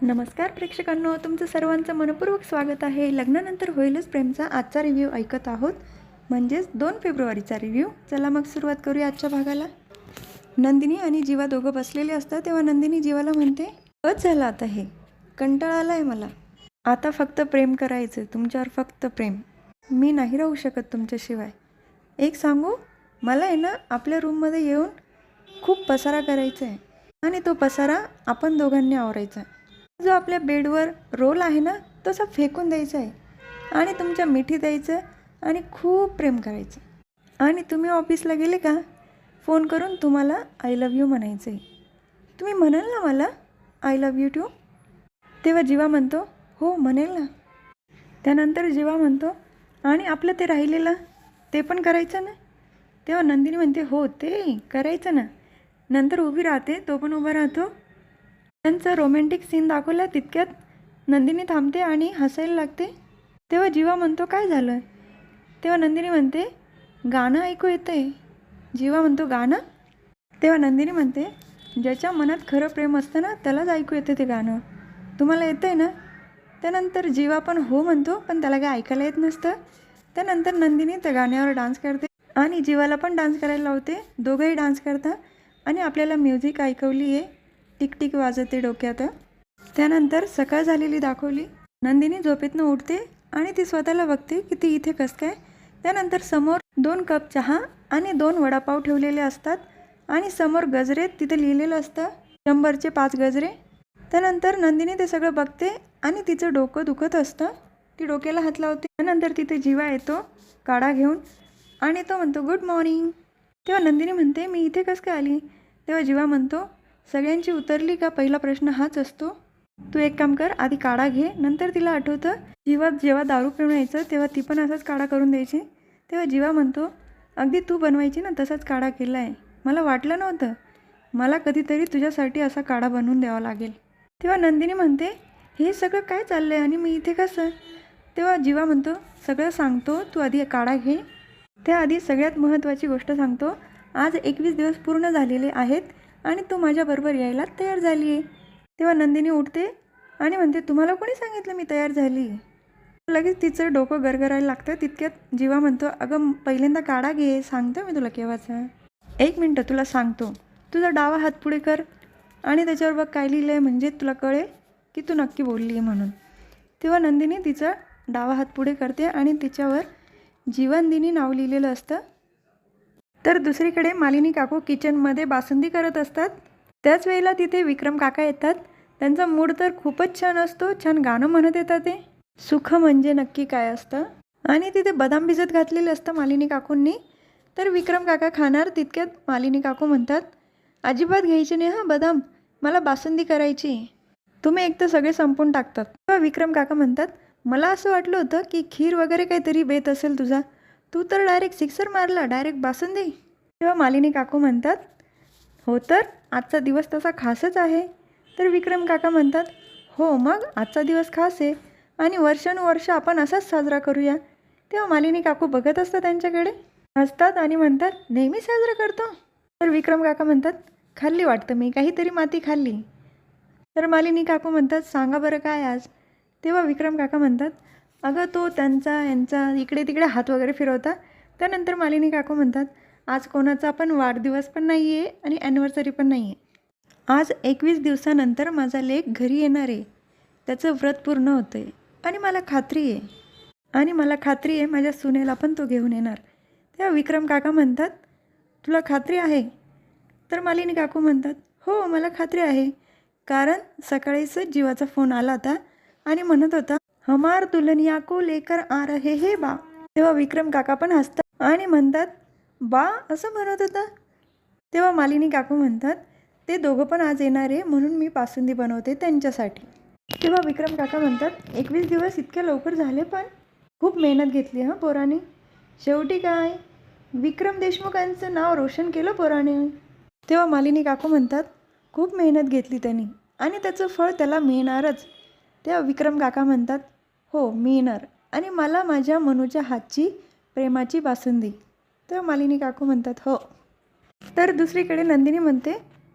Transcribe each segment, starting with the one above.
नमस्कार प्रेक्षकांनो, तुमचं सर्वांचं मनपूर्वक स्वागत आहे. लग्नानंतर होईलच प्रेमचा आजचा रिव्ह्यू ऐकत आहोत, म्हणजेच 2 फेब्रुवारीचा रिव्ह्यू. चला मग सुरुवात करूया आजच्या भागाला. नंदिनी आणि जीवा दोघं बसलेले असतात तेव्हा नंदिनी जीवाला म्हणते, बस झालं आता, हे कंटाळा आला आहे मला. आता फक्त प्रेम करायचं, तुमच्यावर फक्त प्रेम. मी नाही राहू शकत तुमच्याशिवाय. एक सांगू, मला आहे ना आपल्या रूममध्ये येऊन खूप पसारा करायचा आहे आणि तो पसारा आपण दोघांनी आवरायचा आहे. जो आपल्या बेडवर रोल आहे ना, तसा फेकून द्यायचा आहे आणि तुमच्या मिठी द्यायचं आणि खूप प्रेम करायचं. आणि तुम्ही ऑफिसला गेले का फोन करून तुम्हाला आय लव्ह यू म्हणायचं आहे. तुम्ही म्हणाल ना मला आय लव्ह यू टू? तेव्हा जीवा म्हणतो, हो म्हणेल ना. त्यानंतर जीवा म्हणतो, आणि आपलं ते राहिलेलं ते पण करायचं ना? तेव्हा नंदिनी म्हणते, हो ते करायचं ना. नंतर उभी राहते, तो पण उभा राहतो. त्यांचा रोमॅन्टिक सीन दाखवला तितक्यात नंदिनी थांबते आणि हसायला लागते. तेव्हा जीवा म्हणतो, काय झालं? तेव्हा नंदिनी म्हणते, गाणं ऐकू येतं आहे. जीवा म्हणतो, गाणं? तेव्हा नंदिनी म्हणते, ज्याच्या मनात खरं प्रेम असतं ना त्यालाच ऐकू येते ते गाणं. तुम्हाला येतं आहे ना? त्यानंतर जीवा पण हो म्हणतो, पण त्याला काय ऐकायला येत नसतं. त्यानंतर नंदिनी त्या गाण्यावर डान्स करते आणि जीवाला पण डान्स करायला लावते. दोघंही डान्स करतात आणि आपल्याला म्युझिक ऐकवली आहे, टिकटिक वाजते डोक्यात. त्यानंतर सकाळ झालेली दाखवली. नंदिनी झोपेतनं उठते आणि ती स्वतःला बघते की ती इथे कसं काय. त्यानंतर समोर 2 कप चहा आणि 2 वडापाव ठेवलेले असतात आणि समोर गजरे तिथे लिहिलेलं असतं, 100चे 5 गजरे. त्यानंतर नंदिनी ते सगळं बघते आणि तिचं डोकं दुखत असतं. ती डोक्याला हात लावते. त्यानंतर तिथे जीवा येतो काढा घेऊन आणि तो म्हणतो, गुड मॉर्निंग. तेव्हा नंदिनी म्हणते, मी इथे कसं काय आली? तेव्हा जीवा म्हणतो, सगळ्यांची उतरली का पहिला प्रश्न हाच असतो. तू एक काम कर, आधी काढा घे. नंतर तिला आठवतं जीवा जेव्हा दारू पिऊन यायचं तेव्हा ती पण असाच काढा करून द्यायची. तेव्हा जीवा म्हणतो, अगदी तू बनवायची ना तसाच काढा केला आहे. मला वाटलं नव्हतं मला कधीतरी तुझ्यासाठी असा काढा बनवून द्यावा लागेल. तेव्हा नंदिनी म्हणते, हे सगळं काय चाललं आहे आणि मी इथे कसं? तेव्हा जीवा म्हणतो, सगळं सांगतो, तू आधी काढा घे. त्याआधी सगळ्यात महत्त्वाची गोष्ट सांगतो, आज 21 दिवस पूर्ण झालेले आहेत आणि तू माझ्याबरोबर यायला तयार झाली आहे. तेव्हा नंदिनी उठते आणि म्हणते, तुम्हाला कोणी सांगितलं मी तयार झाली? लगेच तिचं डोकं गरगरायला लागतं. तितक्यात जीवा म्हणतो, अगं पहिल्यांदा काढा घे, सांगतो मी तुला केव्हाचा. 1 मिनटं तुला सांगतो. तुझा डावा हात पुढे कर आणि त्याच्यावर बघ काय लिहिलं आहे, म्हणजे तुला कळेल की तू नक्की बोलली आहे म्हणून. तेव्हा नंदिनी तिचा डावा हात पुढे करते आणि तिच्यावर जीवनदिनी नाव लिहिलेलं असतं. तर दुसरीकडे मालिनी काकू किचनमध्ये बासुंदी करत असतात. त्याच वेळेला तिथे विक्रम काका येतात. त्यांचा मूड तर खूपच छान असतो. छान गाणं म्हणत येतात ते, सुख म्हणजे नक्की काय असतं. आणि तिथे बदाम भिजत घातलेलं असतं मालिनी काकूंनी. तर विक्रम काका खाणार तितक्यात मालिनी काकू म्हणतात, अजिबात घ्यायचे नाही हां बदाम, मला बासुंदी करायची. तुम्ही एक तर सगळे संपून टाकतात. तेव्हा विक्रम काका म्हणतात, मला असं वाटलं होतं की खीर वगैरे काहीतरी बेत असेल तुझा, तू तर डायरेक्ट सिक्सर मारला, डायरेक्ट बासुंदी. तेव्हा मालिनी काकू म्हणतात, हो तर आजचा दिवस तसा खासच आहे. तर विक्रम काका म्हणतात, हो मग आजचा दिवस खास आहे आणि वर्षानुवर्ष आपण असाच साजरा करूया. तेव्हा मालिनी काकू बघत असतात त्यांच्याकडे, हसतात आणि म्हणतात, नेहमी साजरा करतो? तर विक्रम काका म्हणतात, खाल्ली वाटतं मी, काहीतरी माती खाल्ली. तर मालिनी काकू म्हणतात, सांगा बरं काय आज? तेव्हा विक्रम काका म्हणतात, अगं तो त्यांचा यांचा इकडे तिकडे हात वगैरे फिरवता. त्यानंतर मालिनी काकू म्हणतात, आज कोणाचा पण वाढदिवस पण नाही आहे आणि ॲनिव्हर्सरी पण नाही आहे. आज 21 दिवसानंतर माझा लेक घरी येणार आहे, त्याचं व्रत पूर्ण होतं आहे आणि मला खात्री आहे माझ्या सुनेला पण तो घेऊन येणार. तेव्हा विक्रम काका म्हणतात, तुला खात्री आहे? तर मालिनी काकू म्हणतात, हो मला खात्री आहे, कारण सकाळीच जीवाचा फोन आला होता आणि म्हणत होता, हमार दुल्हनिया को लेकर आ रहे हे बा. तेव्हा विक्रम काका पण हसतात आणि म्हणतात, बा असं म्हणत होता. तेव्हा मालिनी काकू म्हणतात, ते दोघं पण आज येणार आहे म्हणून मी बासुंदी बनवते त्यांच्यासाठी. तेव्हा विक्रम काका म्हणतात, 21 दिवस इतक्या लवकर झाले, पण खूप मेहनत घेतली हां पोराने. शेवटी काय विक्रम देशमुखांचं नाव रोशन केलं पोराने. तेव्हा मालिनी काकू म्हणतात, खूप मेहनत घेतली त्यांनी आणि त्याचं फळ त्याला मिळणारच. तेव्हा विक्रम काका म्हणतात, हो मिळणार, आणि मला माझ्या मनूच्या हातची प्रेमाची बासुंदी. तेव्हा मालिनी काकू म्हणतात, हो. तर दुसरीकडे नंदिनी म्हणते,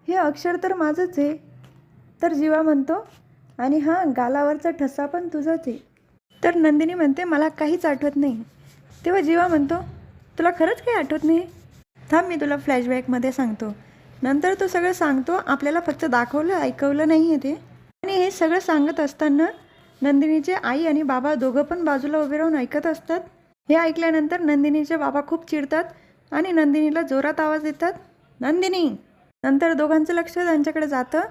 हे अक्षर तर माझंच आहे. तर जीवा म्हणतो, आणि हां, गालावरचा ठसा पण तुझाच आहे. तर नंदिनी म्हणते मला काहीच आठवत नाही. तेव्हा जीवा म्हणतो तुला खरंच काही आठवत नाही? थांब मी तुला फ्लॅशबॅकमध्ये सांगतो. नंतर तो सगळं सांगतो. आपल्याला फक्त दाखवलं ऐकवलं नाही आहे ते. आणि हे सगळं सांगत असताना नंदिनीचे आई आणि बाबा दोघं पण बाजूला उभे राहून ऐकत असतात. हे ऐकल्यानंतर नंदिनीचे बाबा खूप चिडतात आणि नंदिनीला जोरात आवाज देतात, नंदिनी. नंतर दोघांचं लक्ष त्यांच्याकडे जातं.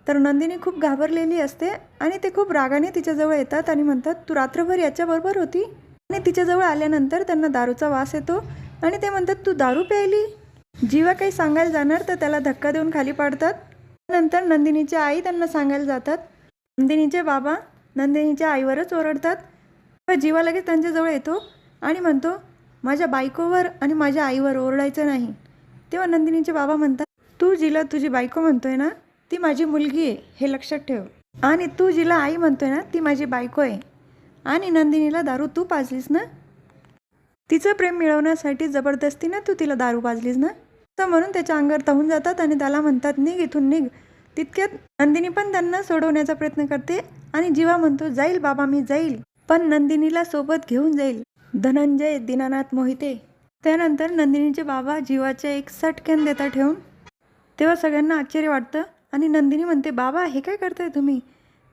तर नंदिनी खूप घाबरलेली असते आणि ते खूप रागाने तिच्याजवळ येतात आणि म्हणतात तू रात्रभर याच्याबरोबर होती? आणि तिच्याजवळ आल्यानंतर त्यांना दारूचा वास येतो आणि ते म्हणतात तू दारू प्यायली? जीवा काही सांगायला जाणार तर त्याला धक्का देऊन खाली पाडतात. नंतर नंदिनीची आई त्यांना सांगायला जातात. नंदिनीचे बाबा नंदिनीच्या आईवरच ओरडतात. तर जीवा लगेच त्यांच्याजवळ येतो आणि म्हणतो माझ्या बायकोवर आणि माझ्या आईवर ओरडायचं नाही. तेव्हा नंदिनीचे बाबा म्हणतात तू जिला तुझी बायको म्हणतोय ना ती माझी मुलगी आहे हे लक्षात ठेव. आणि तू जिला आई म्हणतोय ना ती माझी बायको आहे. आणि नंदिनीला दारू तू पाजलीस ना? तिचं प्रेम मिळवण्यासाठी जबरदस्तीनं तू तिला दारू पाजलीस ना? तर म्हणून त्याच्या अंगावर तहून जातात आणि त्याला म्हणतात निघ इथून निघ. तितक्यात नंदिनी पण त्यांना सोडवण्याचा प्रयत्न करते आणि जीवा म्हणतो जाईल बाबा मी जाईल, पण नंदिनीला सोबत घेऊन जाईल. धनंजय दीनानाथ मोहिते. त्यानंतर नंदिनीचे बाबा जीवाचे एक सटकन देता ठेवून. तेव्हा सगळ्यांना आश्चर्य वाटतं आणि नंदिनी म्हणते बाबा हे काय करताय तुम्ही?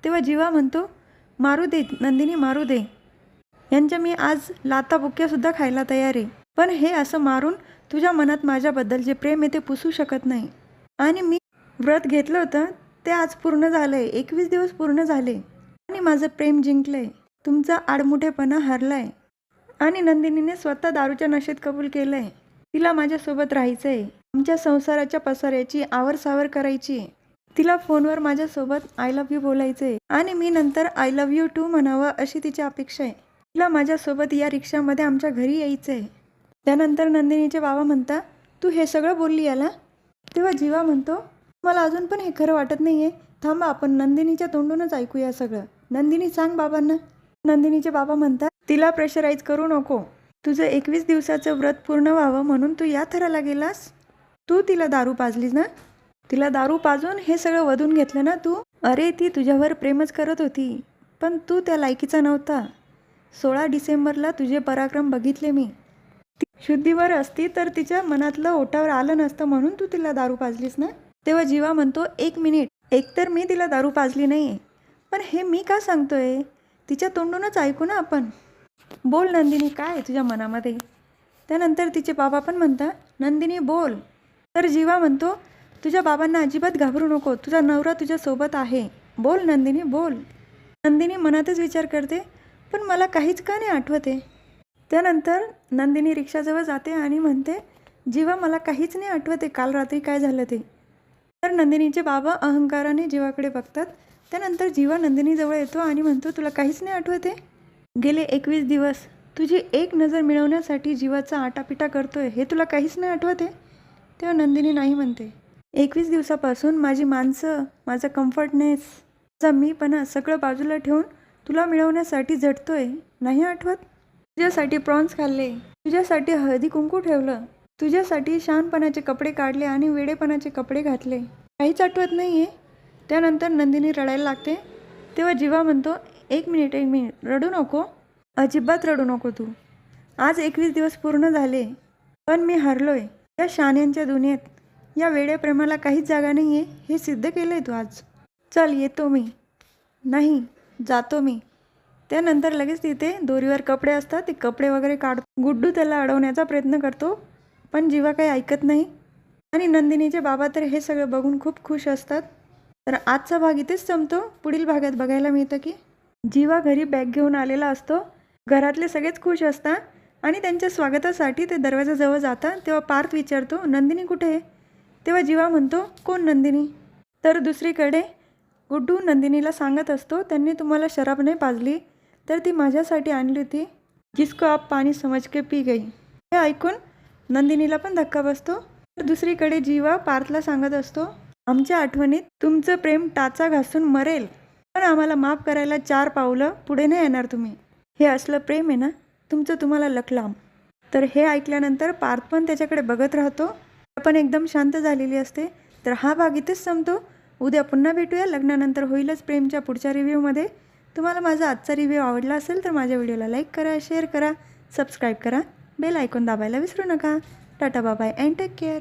तेव्हा जीवा म्हणतो मारू दे नंदिनी मारू दे. यांच्या मी आज लाता बुक्क्यासुद्धा खायला तयार आहे, पण हे असं मारून तुझ्या मनात माझ्याबद्दल जे प्रेम आहे ते पुसू शकत नाही. आणि मी व्रत घेतलं होतं ते आज पूर्ण झालं आहे. 21 दिवस पूर्ण झाले आणि माझं प्रेम जिंकलं आहे. तुमचा आडमुठेपणा हरला आहे. आणि नंदिनीने स्वतः दारूच्या नशेत कबूल केलं आहे. तिला माझ्यासोबत राहायचं आहे. आमच्या संसाराच्या पसाऱ्याची आवरसावर करायची आहे. तिला फोनवर माझ्यासोबत आय लव्ह यू बोलायचं आहे आणि मी नंतर आय लव्ह यू टू म्हणावं अशी तिची अपेक्षा आहे. तिला माझ्यासोबत या रिक्षामध्ये आमच्या घरी यायचं आहे. त्यानंतर नंदिनीचे बाबा म्हणतात तू हे सगळं बोलली याला? तेव्हा जीवा म्हणतो मला अजून पण हे खरं वाटत नाही आहे. थांबा आपण नंदिनीच्या तोंडूनच ऐकूया सगळं. नंदिनी सांग बाबांना. नंदिनीचे बाबा म्हणतात तिला प्रेशराईज करू नको. तुझं 21 दिवसाचं व्रत पूर्ण व्हावं म्हणून तू या थराला गेलास. तू तिला दारू पाजलीस ना? तिला दारू पाजून हे सगळं वधून घेतलं ना तू? अरे ती तुझ्यावर प्रेमच करत होती, पण तू त्या लायकीचा नव्हता. 16 डिसेंबरला तुझे पराक्रम बघितले मी. ती शुद्धीवर असती तर तिच्या मनातलं ओटावर आलं नसतं म्हणून तू तिला दारू पाजलीस ना? तेव्हा जीवा म्हणतो 1 मिनिट. एकतर मी तिला दारू पाजली नाही आहे, पण हे मी का सांगतोय? तिच्या तोंडूनच ऐकू ना आपण. बोल नंदिनी काय आहे तुझ्या मनामध्ये? त्यानंतर तिचे बाबा पण म्हणतात नंदिनी बोल. तर जीवा म्हणतो तुझ्या बाबांना अजिबात घाबरू नको. तुझा नवरा तुझ्यासोबत आहे. बोल नंदिनी बोल. नंदिनी मनातच विचार करते पण मला काहीच का नाही आठवते. त्यानंतर नंदिनी रिक्षाजवळ जाते आणि म्हणते जीवा मला काहीच नाही आठवते काल रात्री काय झालं ते. तर नंदिनीचे बाबा अहंकाराने जीवाकडे बघतात. त्यानंतर जीवा नंदिनीजवळ येतो आणि म्हणतो तुला काहीच नाही आठवते? गेले 21 दिवस तुझी एक नजर मिळवण्यासाठी जीवाचा आटापिटा करतोय हे तुला काहीच नाही आठवते? तेव्हा नंदिनी नाही म्हणते. 21 दिवसापासून माझी माणसं, माझा कम्फर्टनेस, माझा मीपणा सगळं बाजूला ठेवून तुला मिळवण्यासाठी झटतोय. नाही आठवत? तुझ्यासाठी प्रॉन्स खाल्ले, तुझ्यासाठी हळदी कुंकू ठेवलं, तुझ्यासाठी शहाणपणाचे कपडे काढले आणि वेडेपणाचे कपडे घातले. काहीच आठवत नाही आहे? त्यानंतर नंदिनी रडायला लागते. तेव्हा जीवा म्हणतो 1 मिनिट रडू नको. अजिबात रडू नको तू. आज 21 दिवस पूर्ण झाले, पण मी हरलोय. या शहाण्यांच्या दुनियेत या वेड्या प्रेमाला काहीच जागा नाही आहे हे सिद्ध केलं आहे तू आज. चल येतो मी. नाही जातो मी. त्यानंतर लगेच तिथे दोरीवर कपडे असतात ते कपडे वगैरे काढतो. गुड्डू त्याला अडवण्याचा प्रयत्न करतो पण जीवा काही ऐकत नाही. आणि नंदिनीचे बाबा तर हे सगळं बघून खूप खुश असतात. तर आजचा भाग इथेच संपतो. पुढील भागात बघायला मिळतं की जीवा घरी बॅग घेऊन आलेला असतो. घरातले सगळेच खुश असतात आणि त्यांच्या स्वागतासाठी ते दरवाजाजवळ जातात. तेव्हा पार्थ विचारतो नंदिनी कुठे आहे? तेव्हा जीवा म्हणतो कोण नंदिनी? तर दुसरीकडे गुड्डू नंदिनीला सांगत असतो त्यांनी तुम्हाला शराब नाही पाजली तर ती माझ्यासाठी आणली होती. जिसको आप पाणी समज के पी गई. हे ऐकून नंदिनीला पण धक्का बसतो. तर दुसरीकडे जीवा पार्थला सांगत असतो आमच्या आठवणीत तुमचं प्रेम टाचा घासून मरेल, पण आम्हाला माफ करायला 4 पावलं पुढे नाही येणार तुम्ही. हे असलं प्रेम आहे ना तुमचं, तुम्हाला लकलाम. तर हे ऐकल्यानंतर पार्थ पण त्याच्याकडे बघत राहतो. पण एकदम शांत झालेली असते. तर हा भाग इथेच संपतो. उद्या पुन्हा भेटूया लग्नानंतर होईलच प्रेमच्या पुढच्या रिव्ह्यूमध्ये. तुम्हाला माझा आजचा रिव्ह्यू आवडला असेल तर माझ्या व्हिडिओला लाईक करा, शेअर करा, सबस्क्राईब करा, बेल आयकॉन दाबायला विसरू नका. Tata bye and take care.